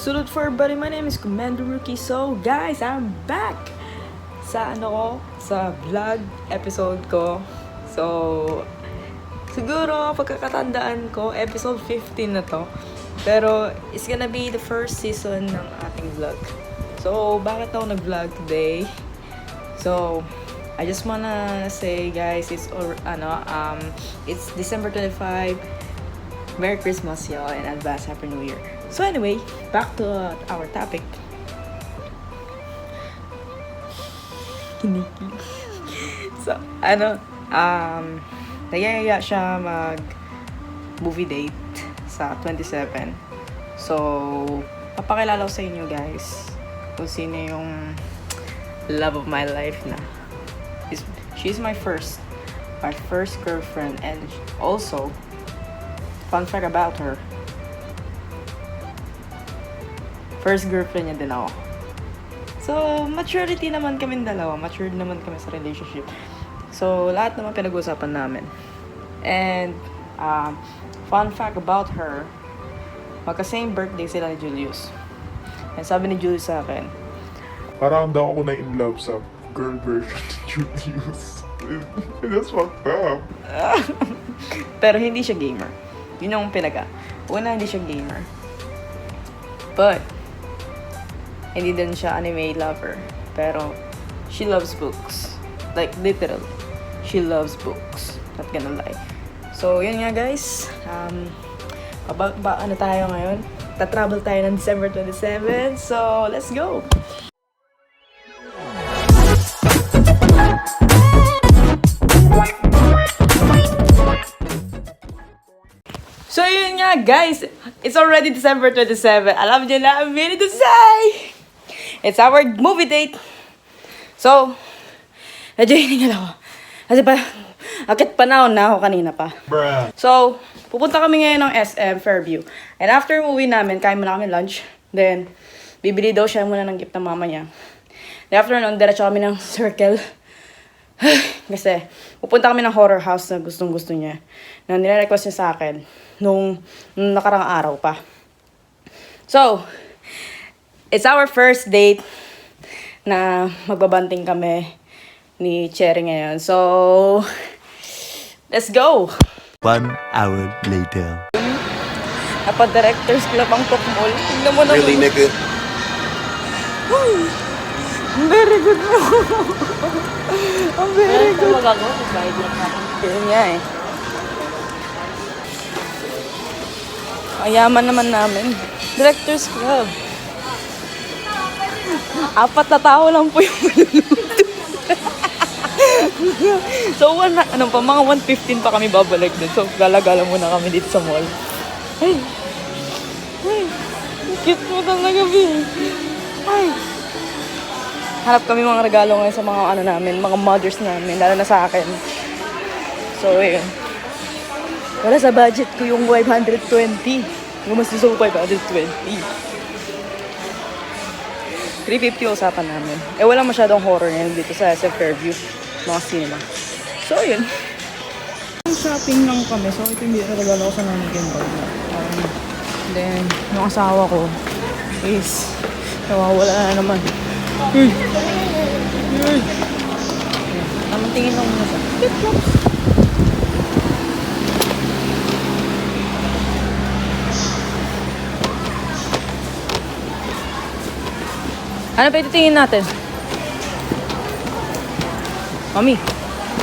Salute for everybody, my name is Commander Rookie. So guys, I'm back sa sa vlog episode ko. So siguro pagkakatandaan ko, episode 15 na to. Pero it's gonna be the first season ng ating vlog. So bakit ako nag-vlog today? So I just wanna say guys, it's December 25. Merry Christmas y'all and advance Happy New Year. So anyway, back to our topic. Kiniki. So, nagyayaya siya mag movie date sa 27. So, papakilala ko sa inyo guys kung sino yung love of my life na. She's my first girlfriend, and also, fun fact about her, first girlfriend niya din ako. So, maturity naman kami dalawa. Matured naman kami sa relationship. So, lahat naman pinag-uusapan namin. And, fun fact about her, magka-same birthday sila ni Julius. And sabi ni Julius sa akin, parang daw ako na in love sa girl version ni Julius. That's fucked up. pero hindi siya gamer. Yun yung Una, hindi siya gamer. But, hindi din siya anime lover. Pero, she loves books. Like, literal. She loves books. Not gonna lie. So, yun nga guys. Ano tayo ngayon? Ta-travel tayo ng December 27. So, let's go! So, yun nga guys. It's already December 27. Alam niyo na, I'm ready to say! It's our movie date. So, medyo hiningal ako. Kasi akit panahon na ako kanina pa. Bruh. So, pupunta kami ngayon ng SM Fairview. And after movie namin, kain muna kami lunch. Then, bibili daw siya muna ng gift ng mama niya. Then after nun, diretso kami ng Circle. Kasi, pupunta kami ng horror house na gustong-gusto niya. Na nire-request niya sa akin nung nakarang araw pa. So, it's our first date na magbabanting kami ni Cherry ngayon. So, let's go! 1 hour later. Napa-director's club ang Tokmol. Tignan mo naman. Really, nigga? Very good mo. Ang very good. Yun nga eh. Ang yaman naman namin. Director's Club. 4 na tao lang po yung maluluto. So, mga 1:15 pa kami babalik din. So, gala-gala muna kami dito sa mall. Ay! Cute mo talaga, B. Ay! Hanap kami mga regalo ngayon sa mga namin, mga mothers namin, lalo na sa akin. So, yun. Wala sa budget ko yung 520. Gumastos ako 520. 350 usapan namin. Walang masyadong horror ngayon dito sa SM Fairview. Mga cinema. So, yun. Shopping lang kami. So, ito yung regalo ko sa nanay ko. Then, yung asawa ko is nawawala na naman. Tamang tingin lang muna siya. Ano pa ititingin natin? Mami,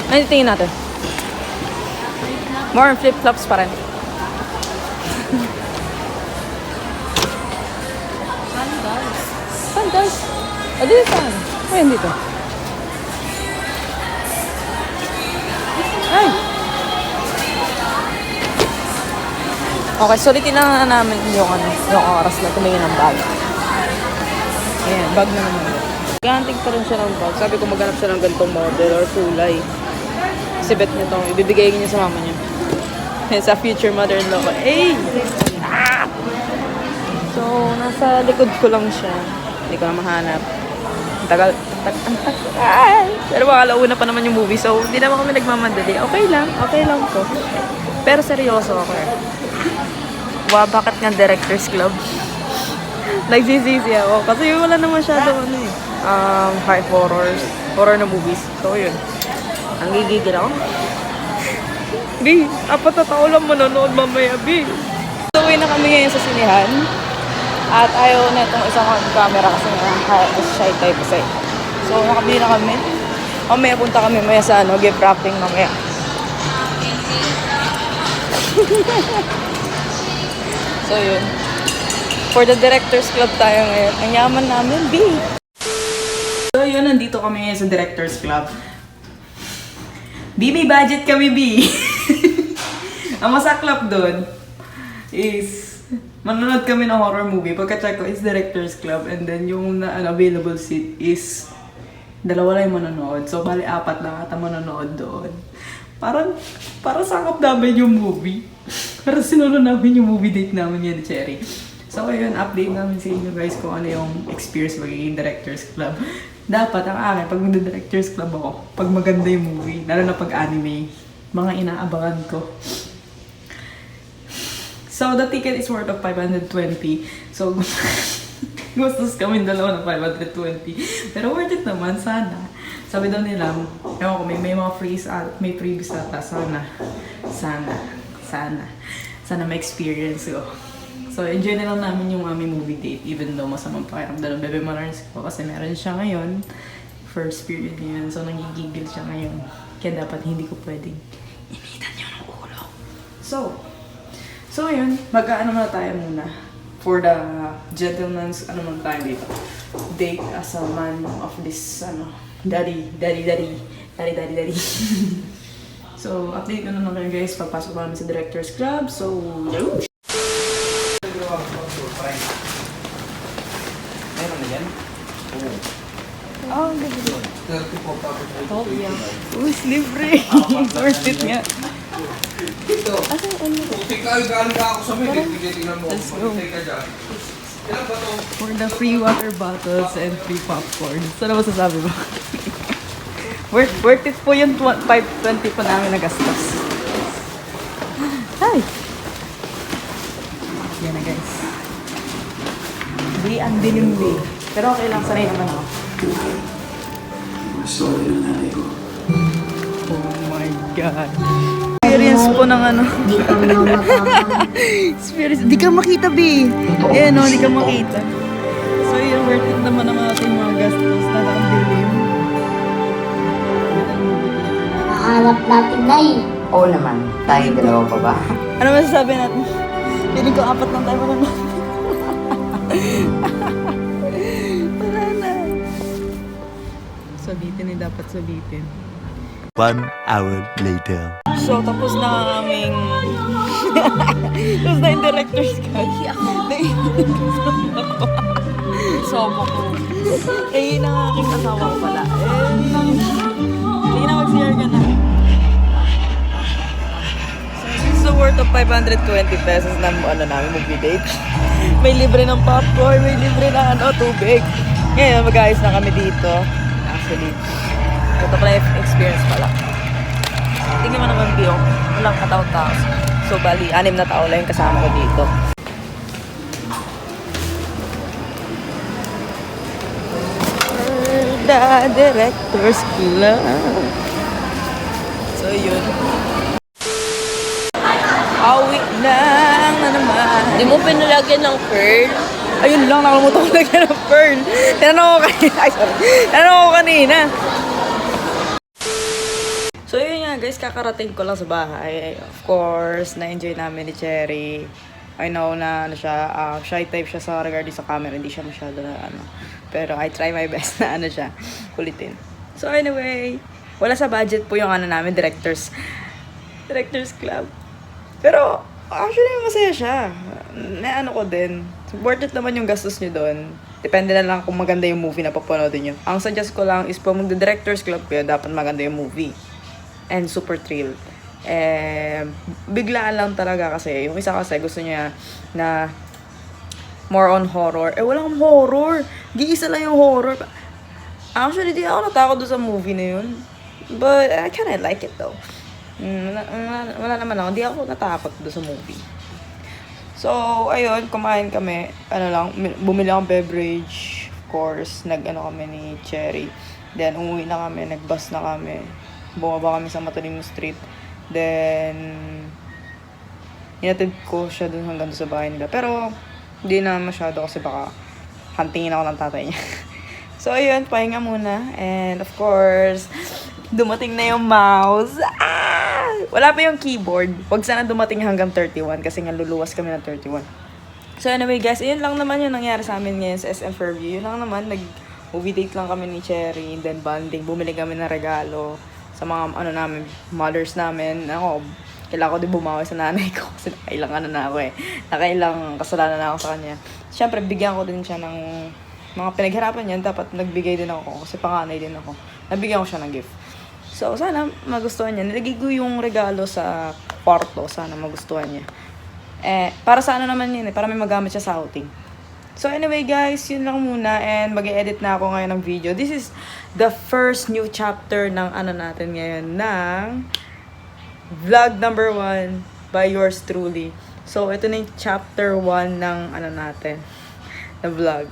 ano ititingin natin? More flip-flops pa rin. Sandals? Dito saan? Ayun dito. Ay! Okay, sulitin na namin yung oras na tumingin ng bag. Ayan, bag na naman. Gahantig pa rin siya ng bag. Sabi ko maghanap siya ng ganitong model or kulay. Kasi bet niya itong ibibigay niya sa mama niya. Sa future mother-in-law ko. Hey! Ah! So, nasa likod ko lang siya. Hindi ko na mahanap. Ang tagal. Pero alauna pa naman yung movie. So, hindi naman kami nagmamadali. Okay lang po. Pero seryoso ako eh. Wow, bakit nga Director's Club? Nagsisisi ako. Kasi wala naman masyado high horrors. Horror na movies. So, yun. Ang gigigil ako. B, 4 na tao lang manonood mamaya, B. So, uwi na kami ngayon sa sinihan. At ayaw na itong isang camera kasi shy type kasi. So, nakabili na kami. Mamaya punta kami maya sa gift wrapping mamaya. So, yun. For the Directors Club tayo ngayon. Ang yaman namin, B. So, yun. Nandito kami ngayon sa Directors Club. B, may budget kami, B. Ang masaklap doon is manonood kami ng horror movie. Pagka-check ko, it's Directors Club. And then, yung available seat is 2 lang yung manonood. So, bali 4 lang ata manonood doon. Parang sakap namin yung movie. Parang sinulo namin yung movie date namin yan, Cherry. So, ayun, update namin sa inyo guys kung ano yung experience magiging Directors Club. Dapat, ang akin, pag mag-Directors Club ako, pag maganda yung movie, lalo na pag anime, mga inaabangan ko. So, the ticket is worth of 520. So, gustos kami dalawa ng 520. Pero worth it naman, sana. Sabi daw nila, ewan ko, may mga may freebies ata. Sana ma-experience ko. So, enjoy na lang namin yung aming movie date. Even though masamang pakiramdam ng Bebe Malars ko. Kasi meron siya ngayon. First period niya yun. So, nagigigil siya ngayon. Kaya dapat hindi ko pwedeng initan niya ng ulo. So, ayun. Mag-ano na tayo muna. For the gentleman's, muna tayo dito. Date as a man of this, daddy. So, update ko na lang kayo guys. Pagpasok pa namin sa Directors Club. So, yo! Meron na yan? Oh, gabi. 34 Oh, yeah. Uy, libre. Worth it nga. Ito. Puti ka, galing ka ako sa may. Tingnan mo. Let's go. Puti ka dyan. Ilan ba to? For the free water bottles and free popcorn. Saan na masasabi mo? worth it po yung 520 po namin nagastos. Hi! Yan na guys. Di, ang dilim di. Pero okay lang, sanay naman ako. Story ng nanay ko. Oh my God. Experience po ng Di ka mamatama. Experience. Di ka makita, B. Eh, no, di ka makita. So, yun, worth it naman ang ating mga gastos na ang dilim. Hanap natin, Nay. Oo naman. Tayo dalawa pa ba? Ano masasabi natin? Piling ko 4 lang tayo manonood. Wala na. Sabitin eh, dapat sabitin. 1 hour later. So, tapos na ang aming... tapos na yung director's cut. Sobo ko. Eh, yun ang aking asawa ko pala. Sige na, mag-CR ka na. So, worth of 520 pesos na namin movie date. May libre ng popcorn, may libre ng tubig. Ngayon, mag-ayos na kami dito. Actually, ito pala yung experience pala. Tingnan mo naman, Bio. Walang katao-tao. So, bali, 6 na tao lang yung kasama ko dito. The Directors Club. So, yun. Awi lang na naman. Di mo pinalagyan ng pearl? Ayun lang, nakalimutan ko lagyan ng pearl. Tinanong ko kanina. Ay, sorry. Tinanong ko kanina. So, yun nga guys, kakarating ko lang sa bahay. Of course, na-enjoy namin ni Cherry. I know na shy type siya sa regarding sa camera. Hindi siya masyado na Pero I try my best na siya, kulitin. So anyway, wala sa budget po yung namin, Directors Club. Pero, actually, masaya siya. Na ko din. Worth it naman yung gastos nyo doon. Depende na lang kung maganda yung movie na papanoodin nyo. Ang suggest ko lang is pag mag-Directors Club kayo, dapat maganda yung movie. And super thrill. Biglaan lang talaga kasi. Yung isa kasi gusto niya na more on horror. Walang horror. Giisa lang yung horror. Actually, di ako natakot doon sa movie na yun. But I kinda like it though. Wala naman ako. Di ako natakot doon sa movie. So, ayun, kumain kami. Bumili akong beverage. Of course, nag-ano kami ni Cherry. Then, umuwi na kami, nag-bus na kami. Bumaba kami sa Matulino Street. Then, inatid ko siya dun hanggang sa bahay nila. Pero, hindi na masyado kasi baka huntingin ako ng tatay niya. So, ayun, pahinga muna. And, of course, dumating na yung mouse. Wala pa yung keyboard. Wag sana dumating hanggang 31 kasi nga luluwas kami ng 31. So, anyway, guys, yun lang naman yung nangyari sa amin ngayon sa SM Fairview. Yun lang naman, nag-movie date lang kami ni Cherry. Then, bonding. Bumili kami ng regalo sa mga, namin, mothers namin. Ako, kailangan ko din bumawi sa nanay ko kasi nakailang nakailang kasalanan na ako sa kanya. Siyempre, bigyan ko din siya ng mga pinaghirapan niya. Dapat nagbigay din ako kasi panganay din ako. Nabigyan ko siya ng gift. So, sana magustuhan niya. Nilagay ko yung regalo sa kwarto. Sana magustuhan niya. Para sa naman yun para may magamit siya sa outing. So, anyway guys, yun lang muna. And mag-e-edit na ako ngayon ng video. This is the first new chapter ng natin ngayon ng vlog number 1 by yours truly. So, ito na yung chapter 1 ng natin, na vlog.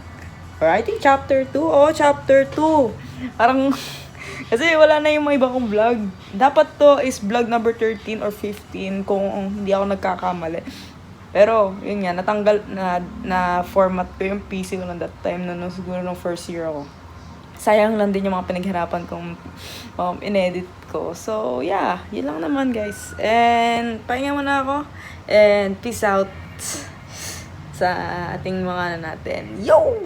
Or I think chapter 2. Oh, chapter 2. Parang, kasi wala na yung mga iba kong vlog. Dapat to is vlog number 13 or 15 kung hindi ako nagkakamali. Pero, yun nga, natanggal na format ko yung PC ko ng that time na siguro nung first year ako. Sayang lang din yung mga pinaghirapan kong inedit ko. So, yeah. Yun lang naman, guys. And, pahinga muna ako. And, peace out sa ating mga natin. Yo!